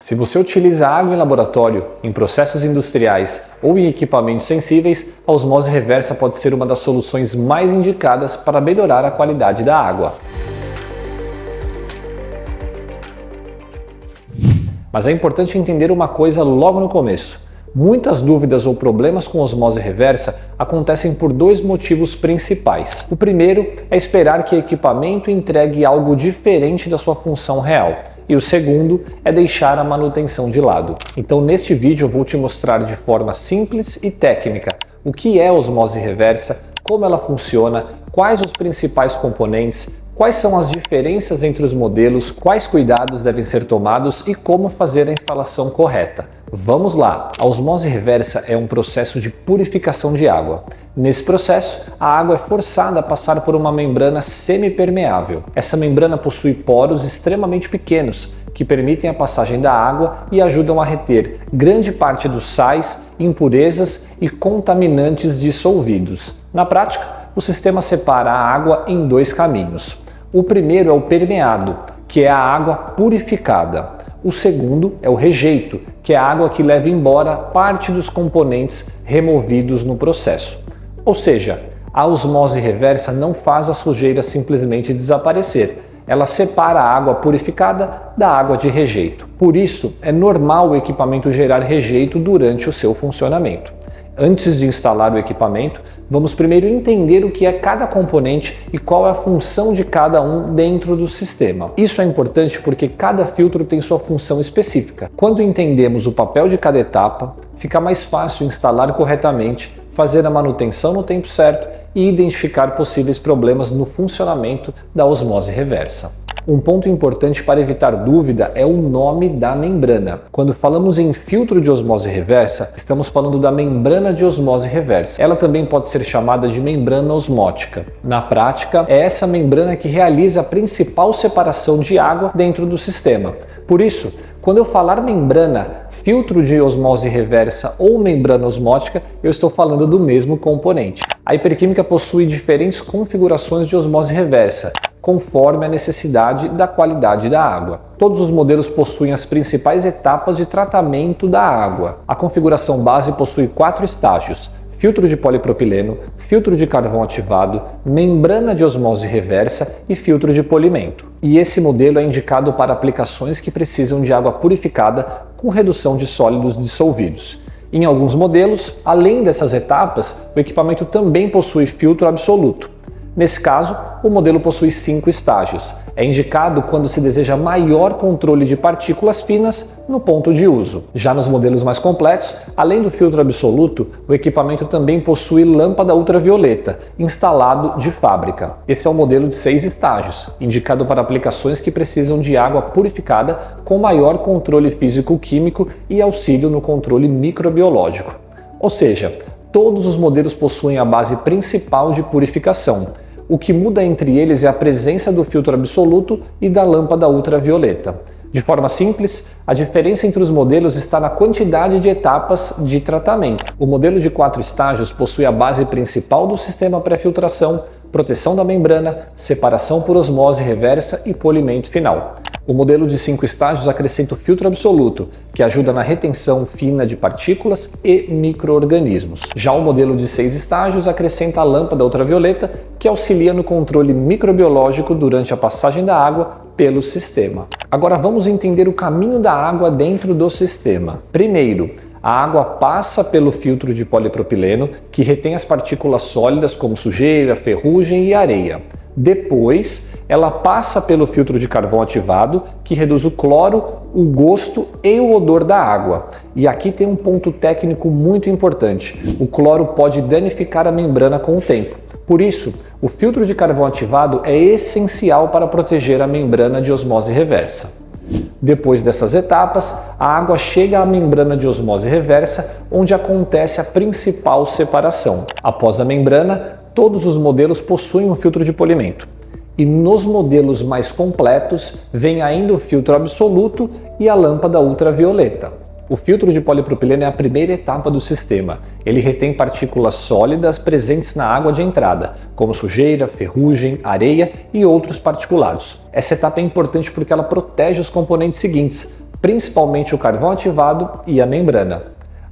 Se você utiliza água em laboratório, em processos industriais ou em equipamentos sensíveis, a osmose reversa pode ser uma das soluções mais indicadas para melhorar a qualidade da água. Mas é importante entender uma coisa logo no começo. Muitas dúvidas ou problemas com osmose reversa acontecem por dois motivos principais. O primeiro é esperar que o equipamento entregue algo diferente da sua função real. E o segundo é deixar a manutenção de lado. Então neste vídeo eu vou te mostrar de forma simples e técnica o que é osmose reversa, como ela funciona, quais os principais componentes, quais são as diferenças entre os modelos, quais cuidados devem ser tomados e como fazer a instalação correta. Vamos lá! A osmose reversa é um processo de purificação de água. Nesse processo, a água é forçada a passar por uma membrana semipermeável. Essa membrana possui poros extremamente pequenos, que permitem a passagem da água e ajudam a reter grande parte dos sais, impurezas e contaminantes dissolvidos. Na prática, o sistema separa a água em dois caminhos. O primeiro é o permeado, que é a água purificada. O segundo é o rejeito, que é a água que leva embora parte dos componentes removidos no processo. Ou seja, a osmose reversa não faz a sujeira simplesmente desaparecer. Ela separa a água purificada da água de rejeito. Por isso, é normal o equipamento gerar rejeito durante o seu funcionamento. Antes de instalar o equipamento, vamos primeiro entender o que é cada componente e qual é a função de cada um dentro do sistema. Isso é importante porque cada filtro tem sua função específica. Quando entendemos o papel de cada etapa, fica mais fácil instalar corretamente, fazer a manutenção no tempo certo e identificar possíveis problemas no funcionamento da osmose reversa. Um ponto importante para evitar dúvida é o nome da membrana. Quando falamos em filtro de osmose reversa, estamos falando da membrana de osmose reversa. Ela também pode ser chamada de membrana osmótica. Na prática, é essa membrana que realiza a principal separação de água dentro do sistema. Por isso, quando eu falar membrana, filtro de osmose reversa ou membrana osmótica, eu estou falando do mesmo componente. A hiperquímica possui diferentes configurações de osmose reversa, conforme a necessidade da qualidade da água. Todos os modelos possuem as principais etapas de tratamento da água. A configuração base possui 4 estágios: filtro de polipropileno, filtro de carvão ativado, membrana de osmose reversa e filtro de polimento. E esse modelo é indicado para aplicações que precisam de água purificada com redução de sólidos dissolvidos. Em alguns modelos, além dessas etapas, o equipamento também possui filtro absoluto. Nesse caso, o modelo possui 5 estágios. É indicado quando se deseja maior controle de partículas finas no ponto de uso. Já nos modelos mais completos, além do filtro absoluto, o equipamento também possui lâmpada ultravioleta, instalado de fábrica. Esse é o modelo de 6 estágios, indicado para aplicações que precisam de água purificada com maior controle físico-químico e auxílio no controle microbiológico. Ou seja, todos os modelos possuem a base principal de purificação. O que muda entre eles é a presença do filtro absoluto e da lâmpada ultravioleta. De forma simples, a diferença entre os modelos está na quantidade de etapas de tratamento. O modelo de 4 estágios possui a base principal do sistema pré-filtração, proteção da membrana, separação por osmose reversa e polimento final. O modelo de 5 estágios acrescenta o filtro absoluto, que ajuda na retenção fina de partículas e micro-organismos. Já o modelo de 6 estágios acrescenta a lâmpada ultravioleta, que auxilia no controle microbiológico durante a passagem da água pelo sistema. Agora vamos entender o caminho da água dentro do sistema. Primeiro, a água passa pelo filtro de polipropileno, que retém as partículas sólidas como sujeira, ferrugem e areia. Depois, ela passa pelo filtro de carvão ativado, que reduz o cloro, o gosto e o odor da água. E aqui tem um ponto técnico muito importante. O cloro pode danificar a membrana com o tempo. Por isso, o filtro de carvão ativado é essencial para proteger a membrana de osmose reversa. Depois dessas etapas, a água chega à membrana de osmose reversa, onde acontece a principal separação. Após a membrana, todos os modelos possuem um filtro de polimento. E nos modelos mais completos, vem ainda o filtro absoluto e a lâmpada ultravioleta. O filtro de polipropileno é a primeira etapa do sistema. Ele retém partículas sólidas presentes na água de entrada, como sujeira, ferrugem, areia e outros particulados. Essa etapa é importante porque ela protege os componentes seguintes, principalmente o carvão ativado e a membrana.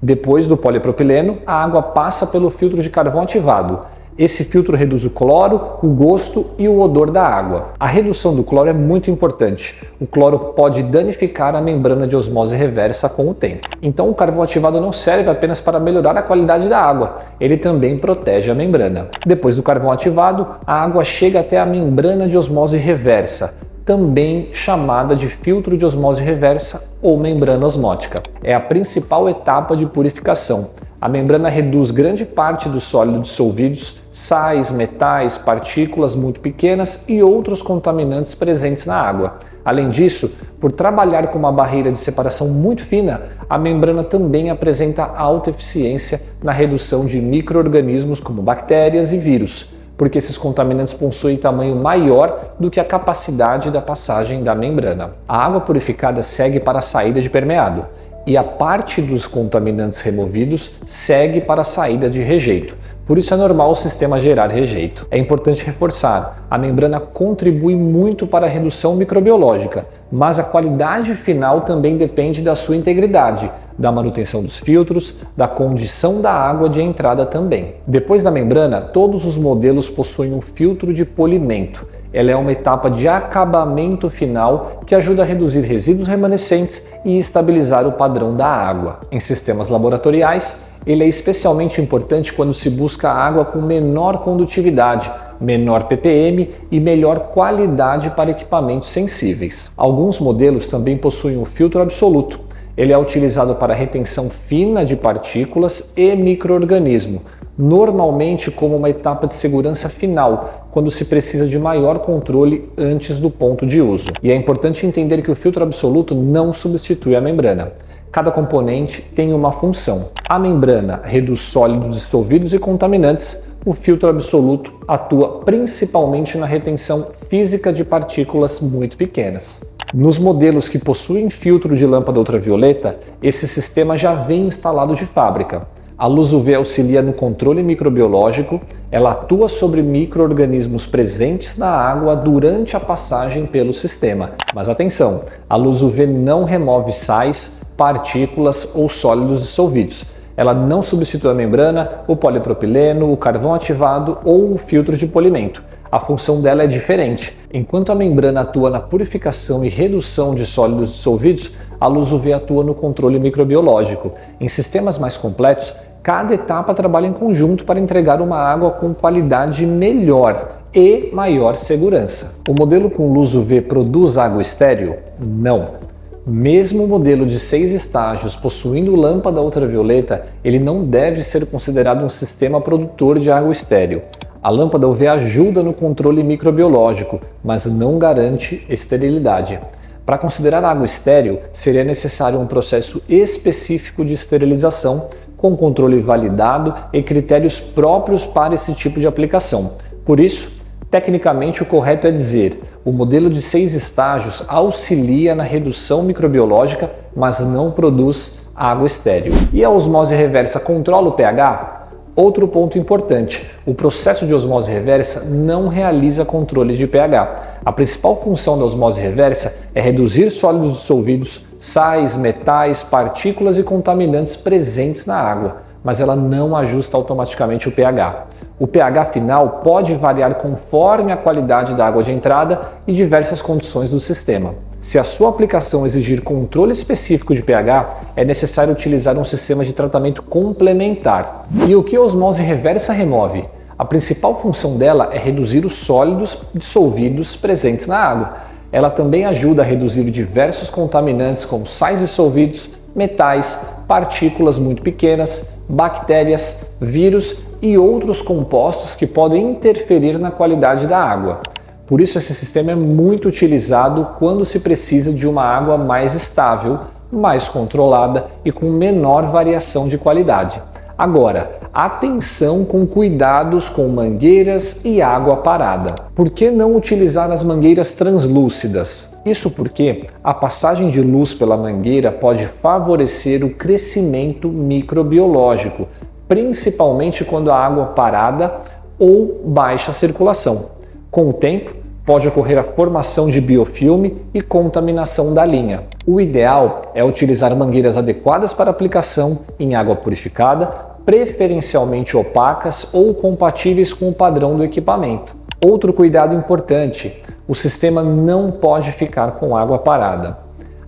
Depois do polipropileno, a água passa pelo filtro de carvão ativado. Esse filtro reduz o cloro, o gosto e o odor da água. A redução do cloro é muito importante. O cloro pode danificar a membrana de osmose reversa com o tempo. Então o carvão ativado não serve apenas para melhorar a qualidade da água, ele também protege a membrana. Depois do carvão ativado, a água chega até a membrana de osmose reversa, também chamada de filtro de osmose reversa ou membrana osmótica. É a principal etapa de purificação. A membrana reduz grande parte dos sólidos dissolvidos, sais, metais, partículas muito pequenas e outros contaminantes presentes na água. Além disso, por trabalhar com uma barreira de separação muito fina, a membrana também apresenta alta eficiência na redução de micro-organismos como bactérias e vírus, porque esses contaminantes possuem tamanho maior do que a capacidade da passagem da membrana. A água purificada segue para a saída de permeado, e a parte dos contaminantes removidos segue para a saída de rejeito. Por isso é normal o sistema gerar rejeito. É importante reforçar, a membrana contribui muito para a redução microbiológica, mas a qualidade final também depende da sua integridade, da manutenção dos filtros, da condição da água de entrada também. Depois da membrana, todos os modelos possuem um filtro de polimento. Ela é uma etapa de acabamento final que ajuda a reduzir resíduos remanescentes e estabilizar o padrão da água. Em sistemas laboratoriais, ele é especialmente importante quando se busca água com menor condutividade, menor ppm e melhor qualidade para equipamentos sensíveis. Alguns modelos também possuem um filtro absoluto. Ele é utilizado para retenção fina de partículas e micro-organismo, normalmente como uma etapa de segurança final, quando se precisa de maior controle antes do ponto de uso. E é importante entender que o filtro absoluto não substitui a membrana. Cada componente tem uma função. A membrana reduz sólidos dissolvidos e contaminantes. O filtro absoluto atua principalmente na retenção física de partículas muito pequenas. Nos modelos que possuem filtro de lâmpada ultravioleta, esse sistema já vem instalado de fábrica. A luz UV auxilia no controle microbiológico, ela atua sobre micro-organismos presentes na água durante a passagem pelo sistema. Mas atenção, a luz UV não remove sais, partículas ou sólidos dissolvidos. Ela não substitui a membrana, o polipropileno, o carvão ativado ou o filtro de polimento. A função dela é diferente. Enquanto a membrana atua na purificação e redução de sólidos dissolvidos, a luz UV atua no controle microbiológico. Em sistemas mais completos, cada etapa trabalha em conjunto para entregar uma água com qualidade melhor e maior segurança. O modelo com luz UV produz água estéril? Não. Mesmo o modelo de 6 estágios possuindo lâmpada ultravioleta, ele não deve ser considerado um sistema produtor de água estéril. A lâmpada UV ajuda no controle microbiológico, mas não garante esterilidade. Para considerar a água estéril, seria necessário um processo específico de esterilização, com controle validado e critérios próprios para esse tipo de aplicação. Por isso, tecnicamente o correto é dizer: o modelo de 6 estágios auxilia na redução microbiológica, mas não produz água estéril. E a osmose reversa controla o pH? Outro ponto importante, o processo de osmose reversa não realiza controle de pH. A principal função da osmose reversa é reduzir sólidos dissolvidos, sais, metais, partículas e contaminantes presentes na água, mas ela não ajusta automaticamente o pH. O pH final pode variar conforme a qualidade da água de entrada e diversas condições do sistema. Se a sua aplicação exigir controle específico de pH, é necessário utilizar um sistema de tratamento complementar. E o que a osmose reversa remove? A principal função dela é reduzir os sólidos dissolvidos presentes na água. Ela também ajuda a reduzir diversos contaminantes como sais dissolvidos, metais, partículas muito pequenas, bactérias, vírus e outros compostos que podem interferir na qualidade da água. Por isso esse sistema é muito utilizado quando se precisa de uma água mais estável, mais controlada e com menor variação de qualidade. Agora, atenção com cuidados com mangueiras e água parada. Por que não utilizar as mangueiras translúcidas? Isso porque a passagem de luz pela mangueira pode favorecer o crescimento microbiológico, principalmente quando a água parada ou baixa circulação. Com o tempo, pode ocorrer a formação de biofilme e contaminação da linha. O ideal é utilizar mangueiras adequadas para aplicação em água purificada, preferencialmente opacas ou compatíveis com o padrão do equipamento. Outro cuidado importante: o sistema não pode ficar com água parada.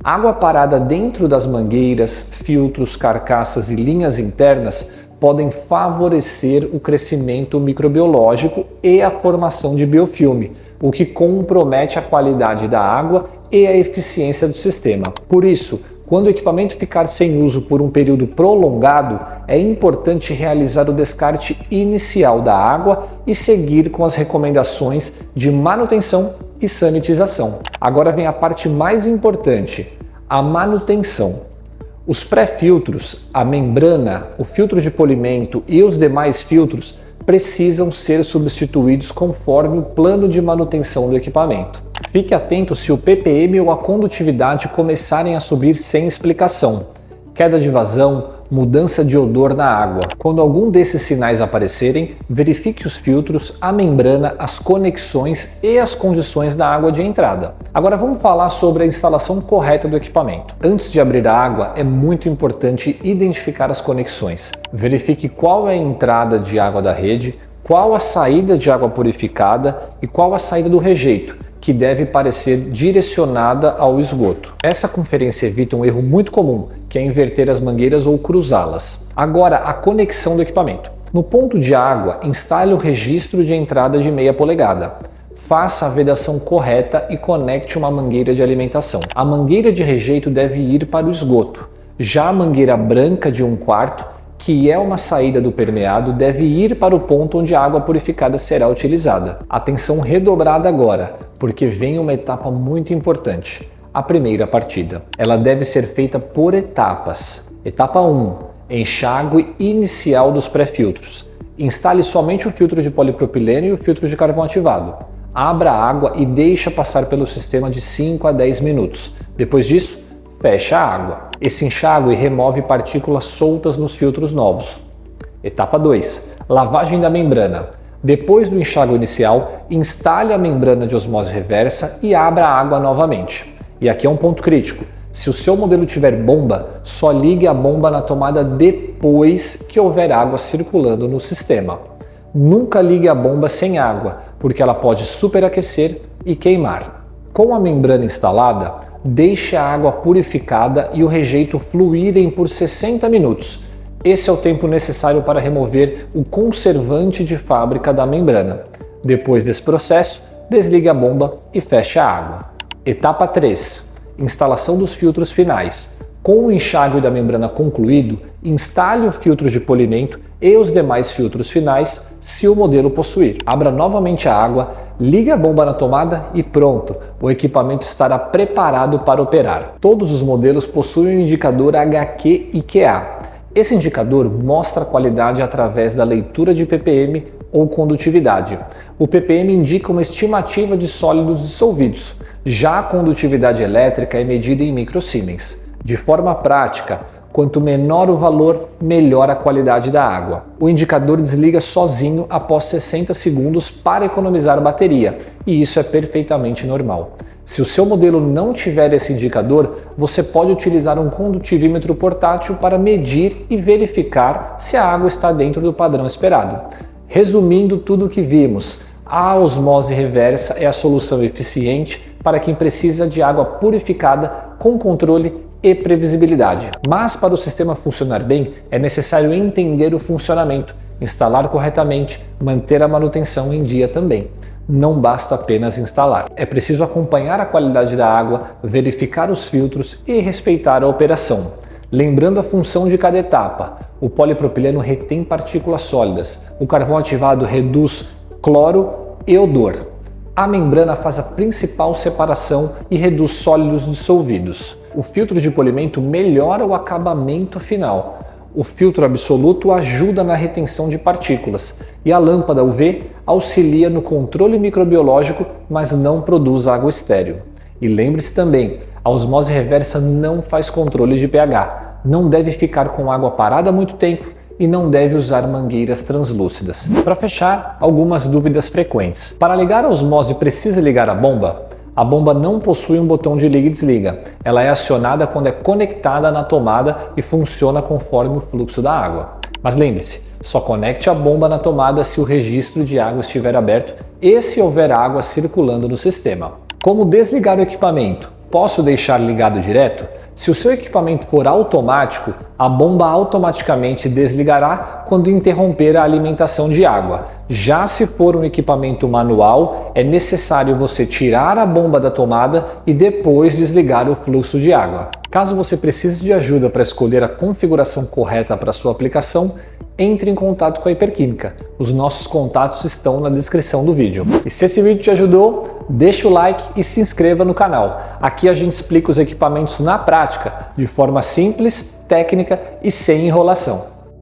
Água parada dentro das mangueiras, filtros, carcaças e linhas internas podem favorecer o crescimento microbiológico e a formação de biofilme, o que compromete a qualidade da água e a eficiência do sistema. Por isso, quando o equipamento ficar sem uso por um período prolongado, é importante realizar o descarte inicial da água e seguir com as recomendações de manutenção e sanitização. Agora vem a parte mais importante: a manutenção. Os pré-filtros, a membrana, o filtro de polimento e os demais filtros precisam ser substituídos conforme o plano de manutenção do equipamento. Fique atento se o ppm ou a condutividade começarem a subir sem explicação. Queda de vazão, mudança de odor na água. Quando algum desses sinais aparecerem, verifique os filtros, a membrana, as conexões e as condições da água de entrada. Agora vamos falar sobre a instalação correta do equipamento. Antes de abrir a água, é muito importante identificar as conexões. Verifique qual é a entrada de água da rede, qual a saída de água purificada e qual a saída do rejeito, que deve parecer direcionada ao esgoto. Essa conferência evita um erro muito comum, que é inverter as mangueiras ou cruzá-las. Agora, a conexão do equipamento. No ponto de água, instale o registro de entrada de meia polegada. Faça a vedação correta e conecte uma mangueira de alimentação. A mangueira de rejeito deve ir para o esgoto. Já a mangueira branca de 1/4, que é uma saída do permeado, deve ir para o ponto onde a água purificada será utilizada. Atenção redobrada agora, porque vem uma etapa muito importante: a primeira partida. Ela deve ser feita por etapas. Etapa 1. Enxágue inicial dos pré-filtros. Instale somente o filtro de polipropileno e o filtro de carvão ativado. Abra a água e deixe passar pelo sistema de 5 a 10 minutos. Depois disso, feche a água. Esse enxágue remove partículas soltas nos filtros novos. Etapa 2. Lavagem da membrana. Depois do enxágue inicial, instale a membrana de osmose reversa e abra a água novamente. E aqui é um ponto crítico: se o seu modelo tiver bomba, só ligue a bomba na tomada depois que houver água circulando no sistema. Nunca ligue a bomba sem água, porque ela pode superaquecer e queimar. Com a membrana instalada, deixe a água purificada e o rejeito fluírem por 60 minutos. Esse é o tempo necessário para remover o conservante de fábrica da membrana. Depois desse processo, desligue a bomba e feche a água. Etapa 3. Instalação dos filtros finais. Com o enxágue da membrana concluído, instale o filtro de polimento e os demais filtros finais, se o modelo possuir. Abra novamente a água, ligue a bomba na tomada e pronto, o equipamento estará preparado para operar. Todos os modelos possuem o indicador HQ e QA. Esse indicador mostra a qualidade através da leitura de ppm ou condutividade. O ppm indica uma estimativa de sólidos dissolvidos, já a condutividade elétrica é medida em microsiemens. De forma prática, quanto menor o valor, melhor a qualidade da água. O indicador desliga sozinho após 60 segundos para economizar bateria, e isso é perfeitamente normal. Se o seu modelo não tiver esse indicador, você pode utilizar um condutivímetro portátil para medir e verificar se a água está dentro do padrão esperado. Resumindo tudo o que vimos, a osmose reversa é a solução eficiente para quem precisa de água purificada com controle e previsibilidade. Mas para o sistema funcionar bem, é necessário entender o funcionamento, instalar corretamente, manter a manutenção em dia também. Não basta apenas instalar. É preciso acompanhar a qualidade da água, verificar os filtros e respeitar a operação. Lembrando a função de cada etapa: o polipropileno retém partículas sólidas, o carvão ativado reduz cloro e odor. A membrana faz a principal separação e reduz sólidos dissolvidos. O filtro de polimento melhora o acabamento final. O filtro absoluto ajuda na retenção de partículas e a lâmpada UV auxilia no controle microbiológico, mas não produz água estéril. E lembre-se também, a osmose reversa não faz controle de pH, não deve ficar com água parada há muito tempo e não deve usar mangueiras translúcidas. Para fechar, algumas dúvidas frequentes. Para ligar a osmose, precisa ligar a bomba? a bomba não possui um botão de liga e desliga. Ela é acionada quando é conectada na tomada e funciona conforme o fluxo da água. Mas lembre-se, só conecte a bomba na tomada se o registro de água estiver aberto e se houver água circulando no sistema. Como desligar o equipamento? Posso deixar ligado direto? Se o seu equipamento for automático, a bomba automaticamente desligará quando interromper a alimentação de água. Já se for um equipamento manual, é necessário você tirar a bomba da tomada e depois desligar o fluxo de água. Caso você precise de ajuda para escolher a configuração correta para sua aplicação, entre em contato com a Hiperquímica. Os nossos contatos estão na descrição do vídeo. E se esse vídeo te ajudou, deixa o like e se inscreva no canal. Aqui a gente explica os equipamentos na prática, de forma simples, técnica e sem enrolação.